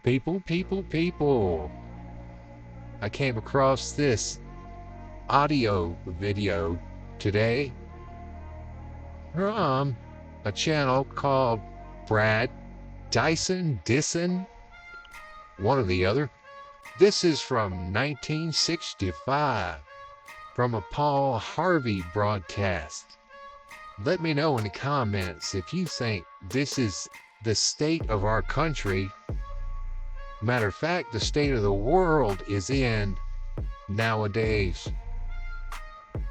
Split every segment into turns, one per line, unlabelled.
People. I came across this audio video today from a channel called Brad Dyson, one or the other. This is from 1965, from a Paul Harvey broadcast. Let me know in the comments if you think this is the state of our country. Matter of fact, the state of the world is in nowadays.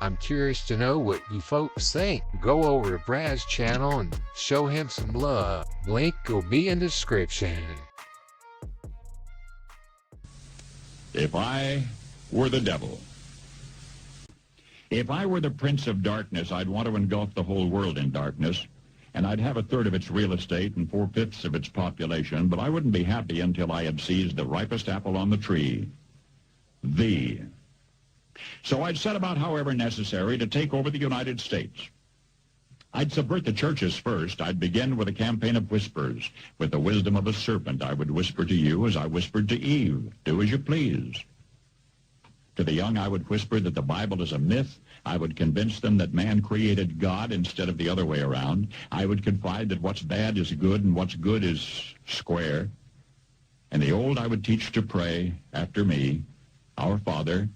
I'm curious to know what you folks think. Go over to Brad's channel and show him some love. Link will be in the description.
If I were the devil, if I were the prince of darkness, I'd want to engulf the whole world in darkness, and I'd have a third of its real estate and 4/5 of its population, but I wouldn't be happy until I had seized the ripest apple on the tree, thee. So I'd set about, however necessary, to take over the United States. I'd subvert the churches first. I'd begin with a campaign of whispers. With the wisdom of a serpent, I would whisper to you as I whispered to Eve, do as you please. To the young, I would whisper that the Bible is a myth. I would convince them that man created God instead of the other way around. I would confide that what's bad is good and what's good is square. And the old I would teach to pray after me, Our Father,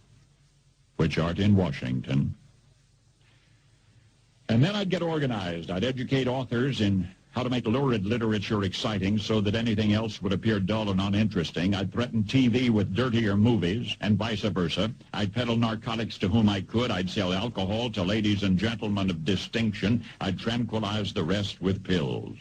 which art in Washington. And then I'd get organized. I'd educate authors in how to make lurid literature exciting so that anything else would appear dull and uninteresting. I'd threaten TV with dirtier movies and vice versa. I'd peddle narcotics to whom I could. I'd sell alcohol to ladies and gentlemen of distinction. I'd tranquilize the rest with pills.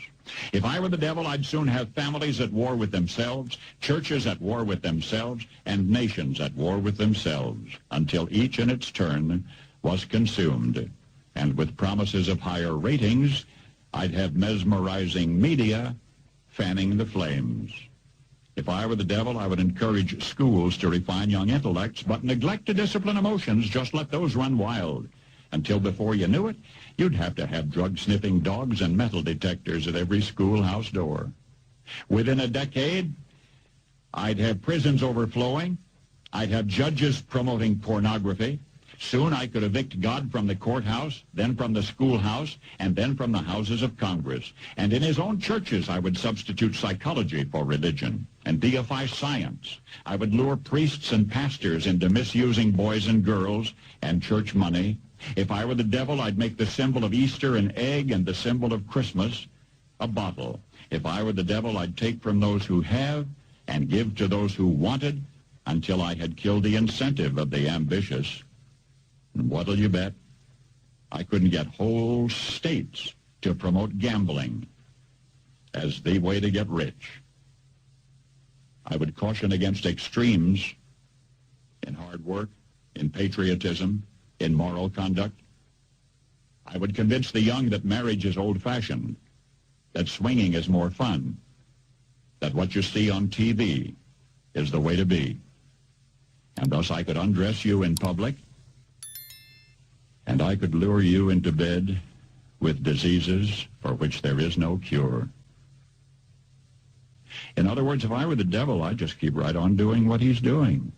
If I were the devil, I'd soon have families at war with themselves, churches at war with themselves, and nations at war with themselves, until each in its turn was consumed. And with promises of higher ratings, I'd have mesmerizing media fanning the flames. If I were the devil, I would encourage schools to refine young intellects, but neglect to discipline emotions. Just let those run wild. Until before you knew it, you'd have to have drug-sniffing dogs and metal detectors at every schoolhouse door. Within a decade, I'd have prisons overflowing. I'd have judges promoting pornography. Soon I could evict God from the courthouse, then from the schoolhouse, and then from the houses of Congress. And in his own churches, I would substitute psychology for religion and deify science. I would lure priests and pastors into misusing boys and girls and church money. If I were the devil, I'd make the symbol of Easter an egg and the symbol of Christmas a bottle. If I were the devil, I'd take from those who have and give to those who wanted until I had killed the incentive of the ambitious. And what'll you bet? I couldn't get whole states to promote gambling as the way to get rich. I would caution against extremes in hard work, in patriotism, in moral conduct. I would convince the young that marriage is old-fashioned, that swinging is more fun, that what you see on TV is the way to be. And thus I could undress you in public, and I could lure you into bed with diseases for which there is no cure. In other words, if I were the devil, I'd just keep right on doing what he's doing.